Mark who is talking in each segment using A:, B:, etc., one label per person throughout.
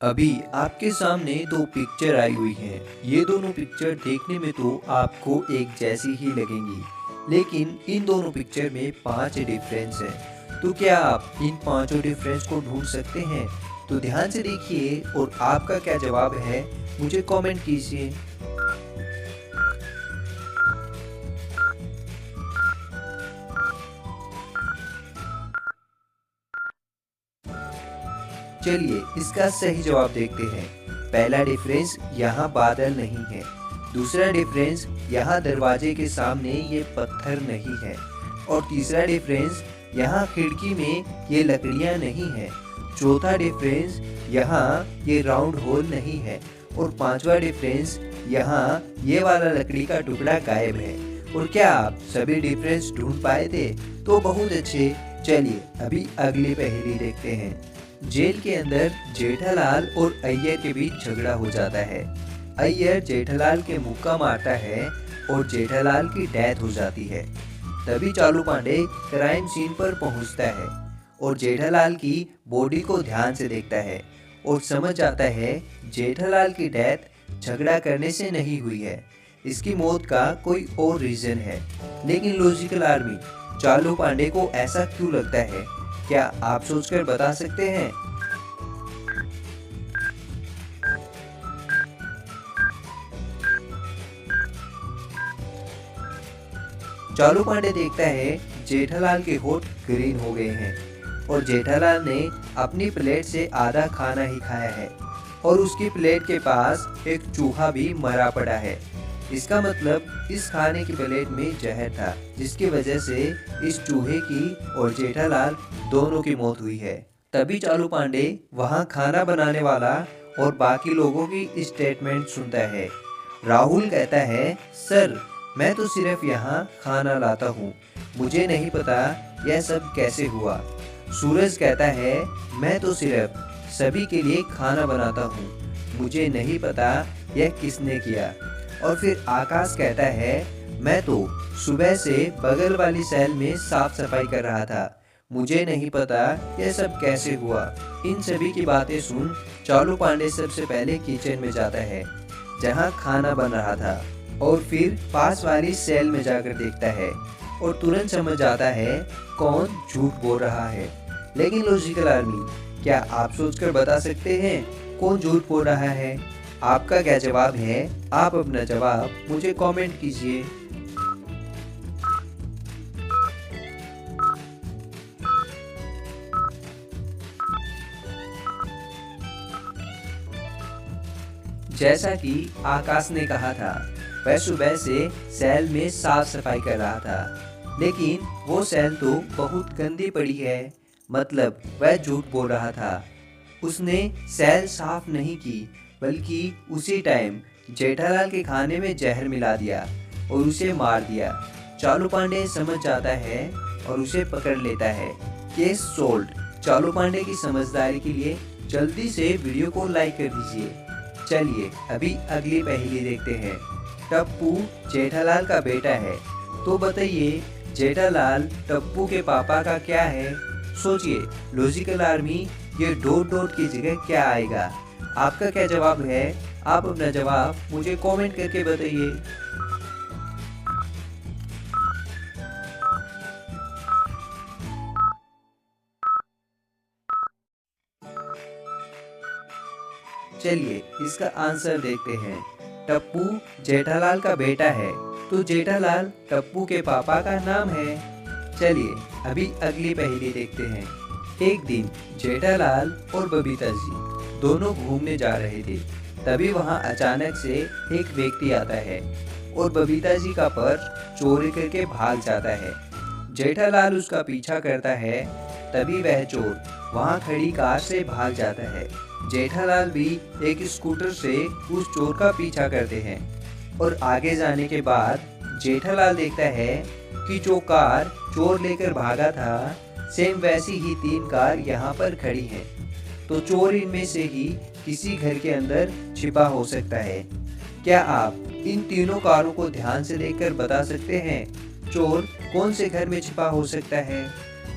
A: अभी आपके सामने दो पिक्चर आई हुई हैं। ये दोनों पिक्चर देखने में तो आपको एक जैसी ही लगेंगी, लेकिन इन दोनों पिक्चर में 5 डिफरेंस हैं। तो क्या आप इन पांचों डिफरेंस को ढूंढ सकते हैं? तो ध्यान से देखिए और आपका क्या जवाब है मुझे कमेंट कीजिए। चलिए इसका सही जवाब देखते हैं। पहला डिफरेंस यहाँ बादल नहीं है। दूसरा डिफरेंस यहाँ दरवाजे के सामने ये पत्थर नहीं है। और तीसरा डिफरेंस यहाँ खिड़की में ये लकड़ियाँ नहीं है। चौथा डिफरेंस यहाँ ये राउंड होल नहीं है। और पांचवा डिफरेंस यहाँ ये वाला लकड़ी का टुकड़ा गायब है। और क्या आप सभी डिफरेंस ढूंढ पाए थे? तो बहुत अच्छे। चलिए अभी अगली पहेली देखते हैं। जेल के अंदर जेठालाल और अय्यर के बीच झगड़ा हो जाता है। अय्यर जेठालाल के मुक्का मारता है और जेठालाल की डेथ हो जाती है। तभी चालू पांडे क्राइम सीन पर पहुंचता है और जेठालाल की बॉडी को ध्यान से देखता है और समझ जाता है जेठालाल की डेथ झगड़ा करने से नहीं हुई है। इसकी मौत का कोई और रीजन है। लेकिन लॉजिकल आर्मी, चालू पांडे को ऐसा क्यों लगता है? क्या आप सोचकर बता सकते हैं? चालू पांडे देखता है जेठालाल के होठ ग्रीन हो गए हैं और जेठालाल ने अपनी प्लेट से आधा खाना ही खाया है और उसकी प्लेट के पास एक चूहा भी मरा पड़ा है। इसका मतलब इस खाने की प्लेट में जहर था, जिसकी वजह से इस चूहे की और जेठालाल दोनों की मौत हुई है। तभी चालू पांडे वहां खाना बनाने वाला और बाकी लोगों की स्टेटमेंट सुनता है। राहुल कहता है, सर मैं तो सिर्फ यहाँ खाना लाता हूँ, मुझे नहीं पता यह सब कैसे हुआ। सूरज कहता है, मैं तो सिर्फ सभी के लिए खाना बनाता हूँ, मुझे नहीं पता यह किसने किया। और फिर आकाश कहता है, मैं तो सुबह से बगल वाली सेल में साफ सफाई कर रहा था, मुझे नहीं पता यह सब कैसे हुआ। इन सभी की बातें सुन चालू पांडे सबसे पहले किचन में जाता है जहां खाना बन रहा था और फिर पास वाली सेल में जाकर देखता है और तुरंत समझ जाता है कौन झूठ बोल रहा है। लेकिन लॉजिकल आर्मी, क्या आप सोचकर बता सकते हैं कौन झूठ बोल रहा है? आपका क्या जवाब है? आप अपना जवाब मुझे कमेंट कीजिए। जैसा कि आकाश ने कहा था, वह सुबह से सेल में साफ सफाई कर रहा था, लेकिन वो सेल तो बहुत गंदी पड़ी है। मतलब वह झूठ बोल रहा था। उसने सेल साफ नहीं की, बल्कि उसी टाइम जेठालाल के खाने में जहर मिला दिया और उसे मार दिया। चालू पांडे समझ जाता है और उसे पकड़ लेता है। Case sold. चालू पांडे की समझदारी के लिए जल्दी से वीडियो को लाइक कर दीजिए। चलिए अभी अगली पहेली देखते हैं। टप्पू जेठालाल का बेटा है, तो बताइए जेठालाल टप्पू के पापा का क्या है? सोचिए लॉजिकल आर्मी, ये डॉट डॉट की जगह क्या आएगा? आपका क्या जवाब है? आप अपना जवाब मुझे कमेंट करके बताइए। चलिए इसका आंसर देखते हैं। टप्पू जेठालाल का बेटा है, तो जेठालाल टप्पू के पापा का नाम है। चलिए अभी अगली पहेली देखते हैं। एक दिन जेठालाल और बबीता जी दोनों घूमने जा रहे थे। तभी वहां अचानक से एक व्यक्ति आता है और बबीता जी का पर्स चोरी करके भाग जाता है। जेठालाल उसका पीछा करता है। तभी वह चोर वहां खड़ी कार से भाग जाता है। जेठालाल भी एक स्कूटर से उस चोर का पीछा करते हैं और आगे जाने के बाद जेठालाल देखता है कि जो कार चोर लेकर भागा था, सेम वैसी ही 3 कार यहाँ पर खड़ी हैं। तो चोर इनमें से ही किसी घर के अंदर छिपा हो सकता है। क्या आप इन तीनों कारों को ध्यान से देखकर बता सकते हैं चोर कौन से घर में छिपा हो सकता है?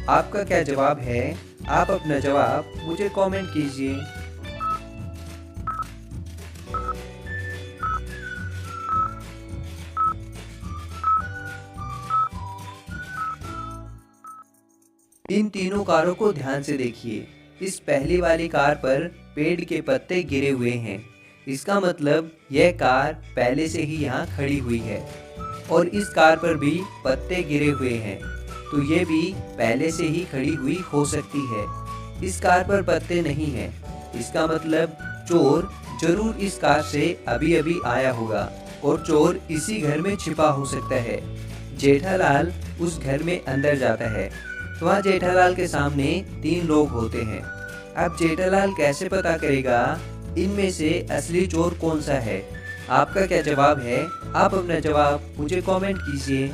A: आपका क्या जवाब है? आप अपना जवाब मुझे कमेंट कीजिए। इन तीनों कारों को ध्यान से देखिए। इस पहली वाली कार पर पेड़ के पत्ते गिरे हुए हैं। इसका मतलब यह कार पहले से ही यहाँ खड़ी हुई है। और इस कार पर भी पत्ते गिरे हुए हैं, तो ये भी पहले से ही खड़ी हुई हो सकती है। इस कार पर पत्ते नहीं हैं, इसका मतलब चोर जरूर इस कार से अभी अभी आया होगा और चोर इसी घर में छिपा हो सकता है। जेठालाल उस घर में अंदर जाता है तो वहाँ जेठालाल के सामने 3 लोग होते हैं। अब जेठालाल कैसे पता करेगा इनमें से असली चोर कौन सा है? आपका क्या जवाब है? आप अपना जवाब मुझे कमेंट कीजिए।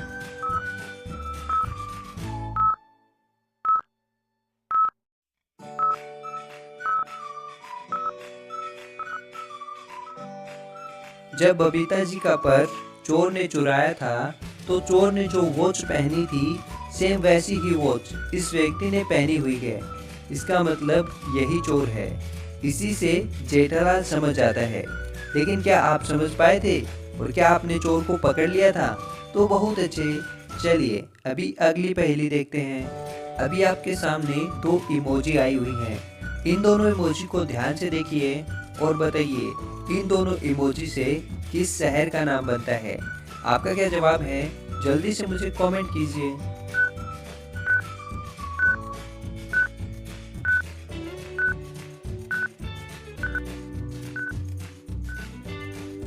A: जब बबीता जी का पर्स चोर ने चुराया था तो चोर ने जो वॉच पहनी थी सेम वैसी ही वॉच इस व्यक्ति ने पहनी हुई है। इसका मतलब यही चोर है। इसी से जेठालाल समझ जाता है। लेकिन क्या आप समझ पाए थे और क्या आपने चोर को पकड़ लिया था? तो बहुत अच्छे। चलिए अभी अगली पहेली देखते हैं। अभी आपके सामने 2 इमोजी आई हुई हैं। इन दोनों इमोजी को ध्यान से देखिए और बताइए इन दोनों इमोजी से किस शहर का नाम बनता है? आपका क्या जवाब है? जल्दी से मुझे कमेंट कीजिए।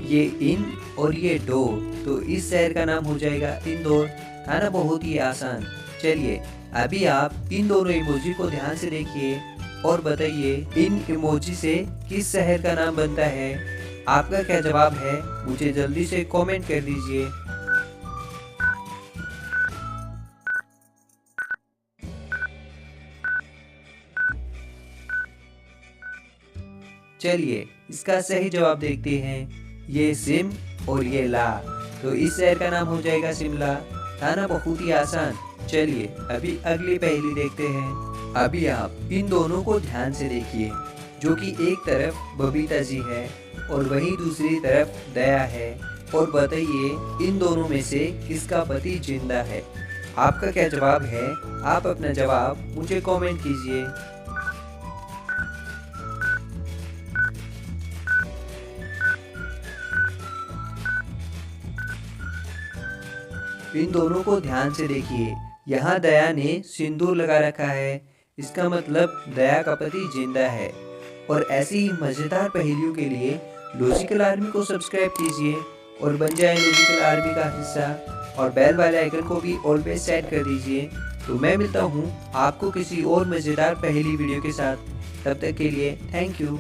A: ये इन और ये डोर, तो इस शहर का नाम हो जाएगा इंदौर। था ना बहुत ही आसान। चलिए अभी आप इन दोनों इमोजी को ध्यान से देखिए और बताइए इन इमोजी से किस शहर का नाम बनता है? आपका क्या जवाब है? मुझे जल्दी से कमेंट कर दीजिए। चलिए इसका सही जवाब देखते हैं। ये सिम और ये ला, तो इस शहर का नाम हो जाएगा शिमला। था ना बहुत ही आसान। चलिए अभी अगली पहेली देखते हैं। अभी आप इन दोनों को ध्यान से देखिए, जो कि एक तरफ बबीता जी है और वहीं दूसरी तरफ दया है। और बताइए इन दोनों में से किसका पति जिंदा है? आपका क्या जवाब है? आप अपना जवाब मुझे कमेंट कीजिए। इन दोनों को ध्यान से देखिए। यहाँ दया ने सिंदूर लगा रखा है, इसका मतलब दया का पति जिंदा है। और ऐसी ही मजेदार पहेलियों के लिए लॉजिकल आर्मी को सब्सक्राइब कीजिए और बन जाए लॉजिकल आर्मी का हिस्सा। और बेल वाले आइकन को भी ऑलवेज सेट कर दीजिए। तो मैं मिलता हूँ आपको किसी और मजेदार पहेली वीडियो के साथ। तब तक के लिए थैंक यू।